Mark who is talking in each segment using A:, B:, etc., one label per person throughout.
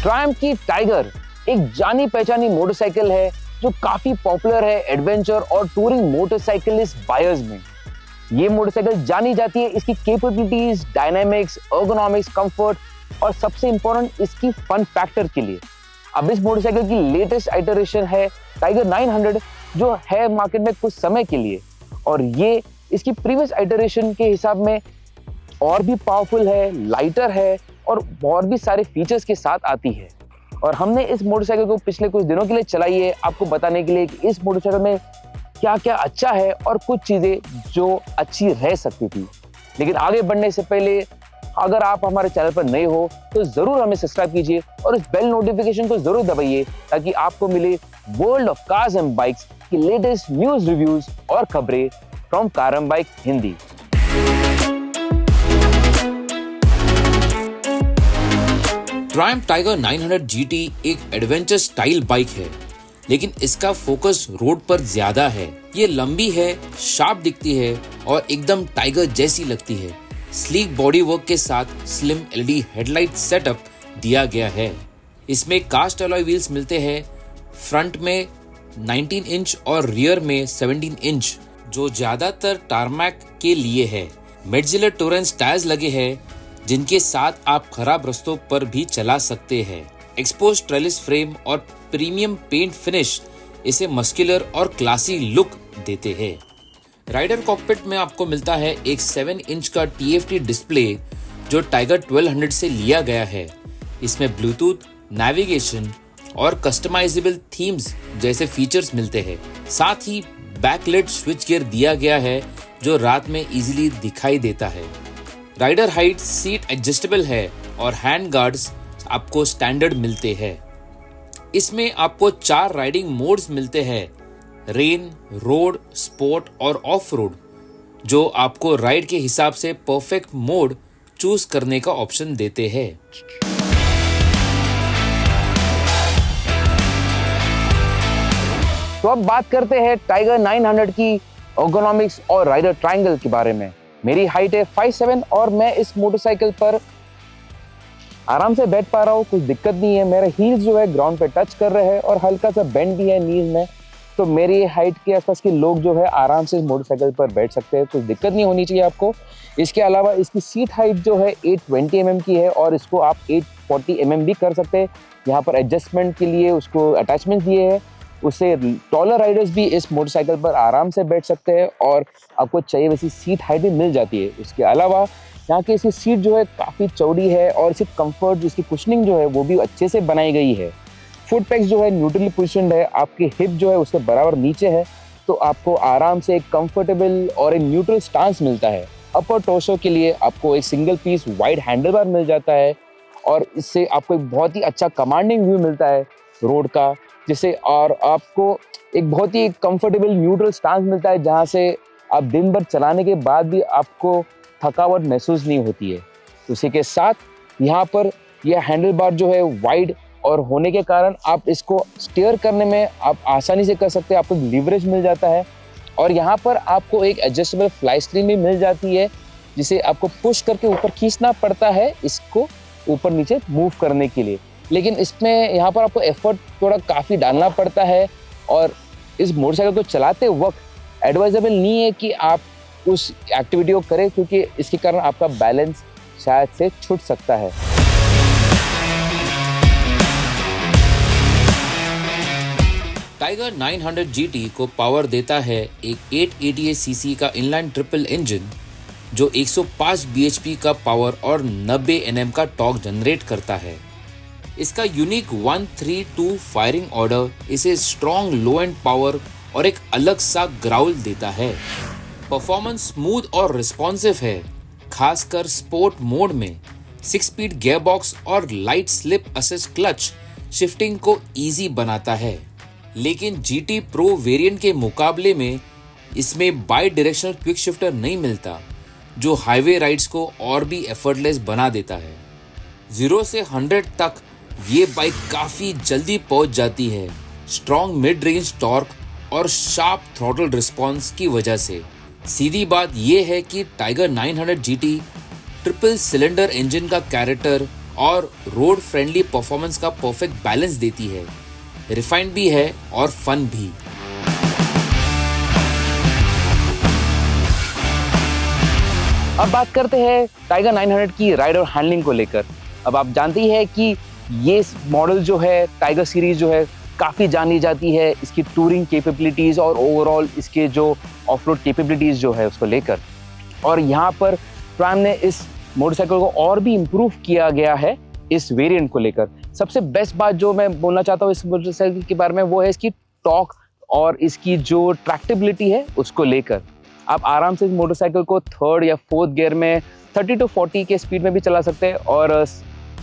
A: Triumph की tiger एक जानी पहचानी मोटरसाइकिल है जो काफी पॉपुलर है एडवेंचर और टूरिंग मोटरसाइकिलिस्ट बायर्स में। ये मोटरसाइकिल जानी जाती है इसकी कैपेबिलिटीज, डायनामिक्स, एर्गोनॉमिक्स, कंफर्ट और सबसे इंपॉर्टेंट इसकी फन फैक्टर के लिए। अब इस मोटरसाइकिल की लेटेस्ट आइटरेशन है टाइगर 900 जो है मार्केट में कुछ समय के लिए, और ये इसकी प्रीवियस आइटरेशन के हिसाब में और भी पावरफुल है, लाइटर है और भी सारे फीचर्स के साथ आती है। और हमने इस मोटरसाइकिल को पिछले कुछ दिनों के लिए चलाई है आपको बताने के लिए कि इस मोटरसाइकिल में क्या क्या अच्छा है और कुछ चीजें जो अच्छी रह सकती थी। लेकिन आगे बढ़ने से पहले अगर आप हमारे चैनल पर नए हो तो जरूर हमें सब्सक्राइब कीजिए और इस बेल नोटिफिकेशन को जरूर दबाइए ताकि आपको मिले world of cars and bikes की लेटेस्ट न्यूज, रिव्यूज और खबरें from car and bike Hindi.
B: Triumph tiger 900 GT एक एडवेंचर स्टाइल बाइक है, लेकिन इसका फोकस रोड पर ज्यादा है। ये लंबी है, शार्प दिखती है और एकदम टाइगर जैसी लगती है। स्लीक बॉडी वर्क के साथ स्लिम LED हेडलाइट सेटअप दिया गया है। इसमें कास्ट अलॉय व्हील्स मिलते हैं, फ्रंट में 19 इंच और रियर में 17 इंच जो ज्यादातर टारमैक के लिए है। मेडजिलर टोरेंस टायर्स लगे हैं जिनके साथ आप खराब रास्तों पर भी चला सकते हैं। एक्सपोज ट्रेलिस फ्रेम और प्रीमियम पेंट फिनिश इसे मस्कुलर और क्लासी लुक देते हैं। राइडर कॉकपिट में आपको मिलता है एक 7 इंच का TFT डिस्प्ले जो टाइगर 1200 से लिया गया है। इसमें ब्लूटूथ, नेविगेशन और कस्टमाइजेबल थीम्स जैसे फीचर्स मिलते हैं। साथ ही बैकलाइट स्विच गियर दिया गया है जो रात में इजीली दिखाई देता है। राइडर हाइट सीट एडजस्टेबल है और हैंड गार्ड्स आपको स्टैंडर्ड मिलते हैं। इसमें आपको 4 राइडिंग मोड्स मिलते हैं, रेन, रोड, स्पोर्ट और ऑफ रोड, जो आपको राइड के हिसाब से परफेक्ट मोड चूज करने का ऑप्शन देते हैं।
A: तो अब बात करते हैं टाइगर 900 की एर्गोनॉमिक्स और राइडर ट्रायंगल के बारे में। मेरी हाइट है 5'7" और मैं इस मोटरसाइकिल पर आराम से बैठ पा रहा हूँ, कुछ दिक्कत नहीं है। मेरे हील्स जो है ग्राउंड पे टच कर रहे हैं और हल्का सा बेंड भी है नीज में, तो मेरी हाइट के आसपास के लोग जो है आराम से इस मोटरसाइकिल पर बैठ सकते हैं, कुछ दिक्कत नहीं होनी चाहिए आपको। इसके अलावा इसकी सीट हाइट जो है 820 mm की है और इसको आप 840 mm भी कर सकते हैं। यहाँ पर एडजस्टमेंट के लिए उसको अटैचमेंट दिए हैं, उससे टॉलर राइडर्स भी इस मोटरसाइकिल पर आराम से बैठ सकते हैं और आपको चाहिए वैसी सीट हाइट भी मिल जाती है। इसके अलावा यहाँ की इसकी सीट जो है काफ़ी चौड़ी है और इसकी कंफर्ट, जिसकी कुशनिंग जो है वो भी अच्छे से बनाई गई है। फुट पैक्स जो है न्यूट्रली पोजिशन्ड है, आपकी हिप जो है उसके बराबर नीचे है, तो आपको आराम से एक कंफर्टेबल और एक न्यूट्रल स्टांस मिलता है। अपर टोर्सो के लिए आपको एक single piece wide handle bar मिल जाता है और इससे आपको एक बहुत ही अच्छा कमांडिंग व्यू मिलता है रोड का, जिससे और आपको एक बहुत ही कंफर्टेबल न्यूट्रल स्टांस मिलता है जहाँ से आप दिन भर चलाने के बाद भी आपको थकावट महसूस नहीं होती है। उसी के साथ यहाँ पर यह हैंडल बार जो है वाइड और होने के कारण आप इसको स्टीयर करने में आप आसानी से कर सकते हैं, आपको लीवरेज मिल जाता है। और यहाँ पर आपको एक एडजस्टेबल फ्लाई स्क्रीन भी मिल जाती है जिसे आपको पुश करके ऊपर खींचना पड़ता है इसको ऊपर नीचे मूव करने के लिए, लेकिन इसमें यहाँ पर आपको एफर्ट थोड़ा काफ़ी डालना पड़ता है और इस मोटरसाइकिल को चलाते वक्त एडवाइजेबल नहीं है कि आप उस एक्टिविटी को करें क्योंकि इसके कारण आपका बैलेंस शायद से छूट सकता है।
B: टाइगर 900 GT को पावर देता है एक 888 cc का इनलाइन ट्रिपल इंजन जो 105 bhp का पावर और 90 Nm का टॉर्क जनरेट करता है। इसका यूनिक 132 फायरिंग ऑर्डर इसे स्ट्रॉन्ग लो एंड पावर और एक अलग सा ग्राउल देता है। परफॉर्मेंस स्मूथ और रिस्पॉन्सिव है, खासकर स्पोर्ट मोड में। 6 स्पीड गियरबॉक्स और light slip assist clutch shifting को इजी बनाता है। लेकिन GT Pro वेरिएंट के मुकाबले में इसमें बाई डायरेक्शनल क्विक शिफ्टर नहीं मिलता, जो हाईवे राइड्स को और भी एफर्टलेस बना देता है। 0 से 100 तक ये बाइक काफी जल्दी पहुंच जाती है, स्ट्रॉन्ग मिड रेंज टॉर्क और शार्प थ्रॉटल रिस्पॉन्स की वजह से। सीधी बात यह है कि tiger 900 GT triple cylinder engine का कैरेक्टर और रोड फ्रेंडली परफॉर्मेंस का परफेक्ट बैलेंस देती है। रिफाइंड भी है और फन भी।
A: अब बात करते हैं टाइगर 900 की राइड और हैंडलिंग को लेकर। अब आप जानते ही हैं कि ये मॉडल जो है, टाइगर सीरीज जो है, काफ़ी जानी जाती है इसकी टूरिंग कैपेबिलिटीज़ और ओवरऑल इसके जो ऑफ रोड कैपेबिलिटीज़ जो है उसको लेकर। और यहाँ पर ट्रायम ने इस मोटरसाइकिल को और भी इम्प्रूव किया गया है इस वेरिएंट को लेकर। सबसे बेस्ट बात जो मैं बोलना चाहता हूँ इस मोटरसाइकिल के बारे में वो है इसकी टॉर्क और इसकी जो ट्रैक्टेबिलिटी है उसको लेकर। आप आराम से इस मोटरसाइकिल को थर्ड या फोर्थ गियर में 30 to 40 के स्पीड में भी चला सकते हैं। और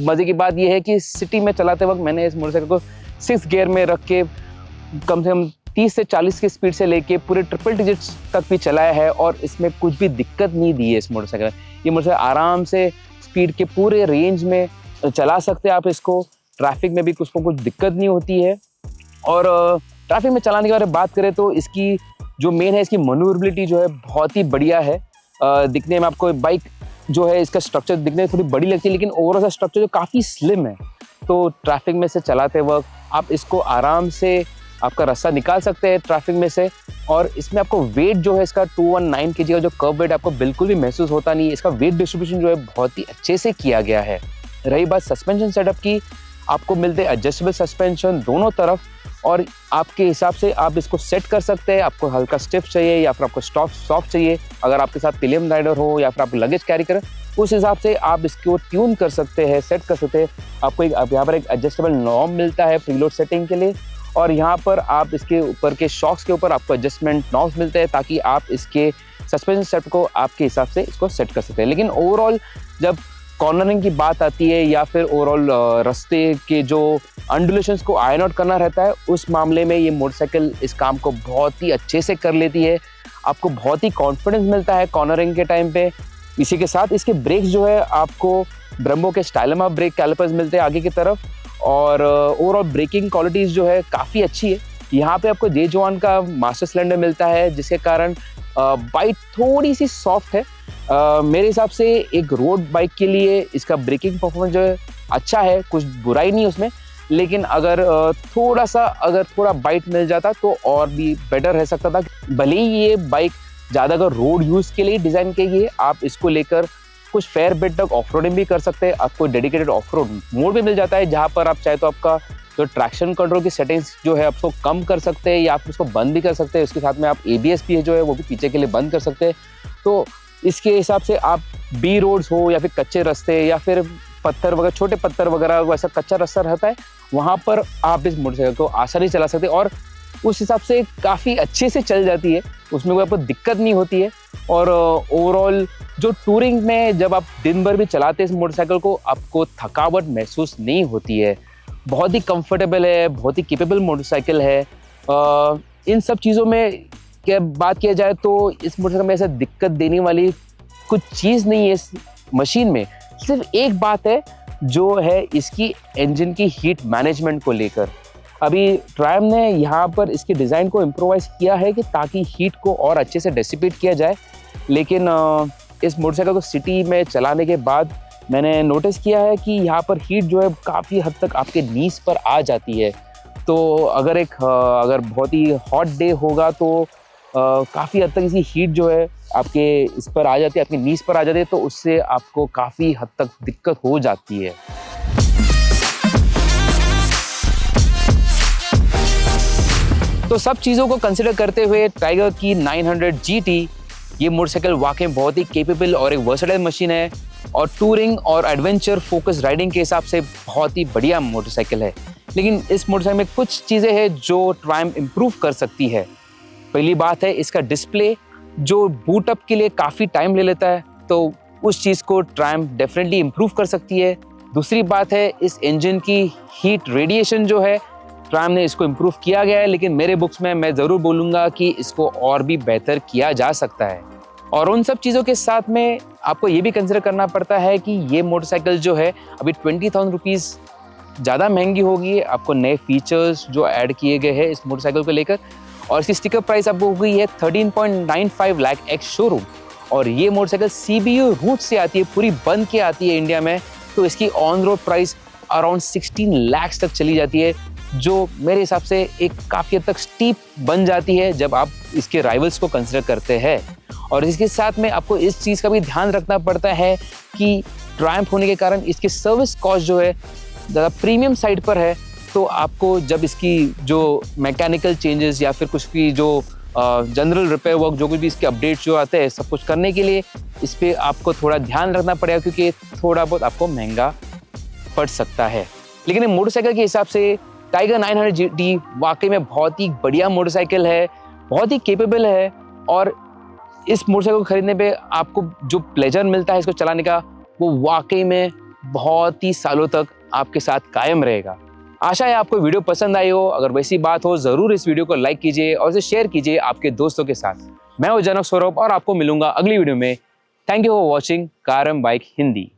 A: मज़े की बात यह है कि सिटी में चलाते वक्त मैंने इस मोटरसाइकिल को 6th गियर में रख के कम से कम 30 से 40 की स्पीड से लेके पूरे ट्रिपल डिजिट्स तक भी चलाया है और इसमें कुछ भी दिक्कत नहीं दी है इस मोटरसाइकिल। ये मोटरसाइकिल आराम से स्पीड के पूरे रेंज में चला सकते हैं आप इसको। ट्रैफिक में भी कुछ दिक्कत नहीं होती है। और ट्रैफिक में चलाने के बारे में बात करें तो इसकी जो मेन है इसकी मैन्यूवरेबिलिटी जो है बहुत ही बढ़िया है। दिखने में आपको बाइक जो है इसका स्ट्रक्चर दिखने में थोड़ी बड़ी लगती है, लेकिन ओवरऑल स्ट्रक्चर जो काफ़ी स्लिम है। तो ट्रैफिक में से चलाते वक्त आप इसको आराम से आपका रास्ता निकाल सकते हैं ट्रैफिक में से। और इसमें आपको वेट जो है इसका 219 kg का जो कर्व वेट आपको बिल्कुल भी महसूस होता नहीं है। इसका वेट डिस्ट्रीब्यूशन जो है बहुत ही अच्छे से किया गया है। रही बात सस्पेंशन सेटअप की, आपको मिलते हैं एडजस्टेबल सस्पेंशन दोनों तरफ और आपके हिसाब से आप इसको सेट कर सकते हैं। आपको हल्का स्टिफ चाहिए या फिर आपको सॉफ्ट चाहिए। अगर आपके साथ पिलियन राइडर हो या फिर आप लगेज कैरी करें उस हिसाब से आप इसको ट्यून कर सकते हैं, सेट कर सकते हैं। आपको यहाँ पर एक एडजस्टेबल नॉब मिलता है प्रीलोड सेटिंग के लिए और यहाँ पर आप इसके ऊपर के शॉक्स के ऊपर आपको एडजस्टमेंट नॉब्स मिलते हैं ताकि आप इसके सस्पेंशन सेट को आपके हिसाब से इसको सेट कर सकते हैं। लेकिन ओवरऑल जब कॉर्नरिंग की बात आती है या फिर ओवरऑल रास्ते के जो अंडुलेशंस को आयरन आउट करना रहता है उस मामले में ये मोटरसाइकिल इस काम को बहुत ही अच्छे से कर लेती है। आपको बहुत ही कॉन्फिडेंस मिलता है कॉर्नरिंग के टाइम पे। इसी के साथ इसके ब्रेक्स जो है आपको ब्रेम्बो के स्टाइलमा ब्रेक कैलिपर्स मिलते हैं आगे की तरफ और ओवरऑल ब्रेकिंग क्वालिटीज़ जो है काफ़ी अच्छी है। यहाँ पे आपको J-Joan का मास्टर सिलेंडर मिलता है जिसके कारण बाइक थोड़ी सी सॉफ्ट है। मेरे हिसाब से एक रोड बाइक के लिए इसका ब्रेकिंग परफॉर्मेंस जो है अच्छा है, कुछ बुराई नहीं उसमें। लेकिन अगर थोड़ा बाइट मिल जाता तो और भी बेटर रह सकता था। भले ही ये बाइक ज़्यादा अगर रोड यूज़ के लिए डिज़ाइन की गई है, आप इसको लेकर कुछ फेयर बिट तक ऑफ रोडिंग भी कर सकते हैं। आपको डेडिकेटेड ऑफ रोड मोड भी मिल जाता है जहाँ पर आप चाहे तो आपका जो ट्रैक्शन कंट्रोल की सेटिंग्स जो है आपको कम कर सकते हैं या आप उसको बंद भी कर सकते हैं। उसके साथ में आप ABS भी जो है वो भी पीछे के लिए बंद कर सकते हैं। तो इसके हिसाब से आप बी रोड्स हो या फिर कच्चे रास्ते या फिर पत्थर वगैरह, छोटे पत्थर वगैरह वैसा कच्चा रास्ता रहता है, वहाँ पर आप इस मोटरसाइकिल को आसानी चला सकते हैं और उस हिसाब से काफ़ी अच्छे से चल जाती है। उसमें कोई आपको दिक्कत नहीं होती है। और ओवरऑल जो टूरिंग में जब आप दिन भर भी चलाते हैं इस मोटरसाइकिल को, आपको थकावट महसूस नहीं होती है। बहुत ही कंफर्टेबल है, बहुत ही कैपेबल मोटरसाइकिल है। इन सब चीज़ों में क्या बात किया जाए तो इस मोटरसाइकिल में ऐसा दिक्कत देने वाली कुछ चीज़ नहीं है इस मशीन में। सिर्फ एक बात है जो है इसकी इंजन की हीट मैनेजमेंट को लेकर। अभी ट्रायम ने यहाँ पर इसकी डिज़ाइन को इम्प्रोवाइज़ किया है कि ताकि हीट को और अच्छे से डिसिपेट किया जाए। लेकिन इस मोटरसाइकिल को सिटी में चलाने के बाद मैंने नोटिस किया है कि यहाँ पर हीट जो है काफ़ी हद तक आपके नीज पर आ जाती है। तो अगर बहुत ही हॉट डे होगा तो काफ़ी हद तक इसकी हीट जो है आपके इस पर आ जाती है, आपके नीज पर आ जाती है, तो उससे आपको काफ़ी हद तक दिक्कत हो जाती है। तो सब चीज़ों को कंसिडर करते हुए टाइगर की 900 GT ये मोटरसाइकिल वाकई बहुत ही कैपेबल और एक वर्सेटाइल मशीन है और टूरिंग और एडवेंचर फोकस राइडिंग के हिसाब से बहुत ही बढ़िया मोटरसाइकिल है। लेकिन इस मोटरसाइकिल में कुछ चीज़ें हैं जो ट्रायम इम्प्रूव कर सकती है। पहली बात है इसका डिस्प्ले जो बूट अप के लिए काफ़ी टाइम ले लेता है, तो उस चीज़ को ट्रायम डेफिनेटली इम्प्रूव कर सकती है। दूसरी बात है इस इंजन की हीट रेडिएशन जो है ट्रायम ने इसको इम्प्रूव किया गया है, लेकिन मेरे बुक्स में मैं ज़रूर बोलूँगा कि इसको और भी बेहतर किया जा सकता है। और उन सब चीज़ों के साथ में आपको ये भी कंसिडर करना पड़ता है कि ये मोटरसाइकिल जो है अभी 20,000 रुपीज़ ज़्यादा महंगी होगी। आपको नए फीचर्स जो ऐड किए गए हैं इस मोटरसाइकिल को लेकर, और इसकी स्टिकर प्राइस आपको हो गई है 13.95 लाख एक्स शोरूम। और ये मोटरसाइकिल CBU रूट से आती है, पूरी बन के आती है इंडिया में। तो इसकी on road price around 16 lakh तक चली जाती है, जो मेरे हिसाब से एक काफ़ी हद तक स्टीप बन जाती है जब आप इसके राइवल्स को कंसिडर करते हैं। और इसके साथ में आपको इस चीज़ का भी ध्यान रखना पड़ता है कि ट्रायम्फ होने के कारण इसकी सर्विस कॉस्ट जो है ज़्यादा प्रीमियम साइड पर है, तो आपको जब इसकी जो मैकेनिकल चेंजेस या फिर कुछ भी जो जनरल रिपेयर वर्क जो कुछ भी इसके अपडेट्स जो आते हैं सब कुछ करने के लिए इस पर आपको थोड़ा ध्यान रखना पड़ेगा, क्योंकि थोड़ा बहुत आपको महंगा पड़ सकता है। लेकिन मोटरसाइकिल के हिसाब से टाइगर 900 GT वाकई में बहुत ही बढ़िया मोटरसाइकिल है, बहुत ही केपेबल है, और इस मोटरसाइकिल को खरीदने पे आपको जो प्लेजर मिलता है इसको चलाने का वो वाकई में बहुत ही सालों तक आपके साथ कायम रहेगा। आशा है आपको वीडियो पसंद आई हो। अगर वैसी बात हो ज़रूर इस वीडियो को लाइक कीजिए और इसे शेयर कीजिए आपके दोस्तों के साथ। मैं हूं जनक सौरभ और आपको मिलूंगा अगली वीडियो में। Thank you for watching car and bike Hindi.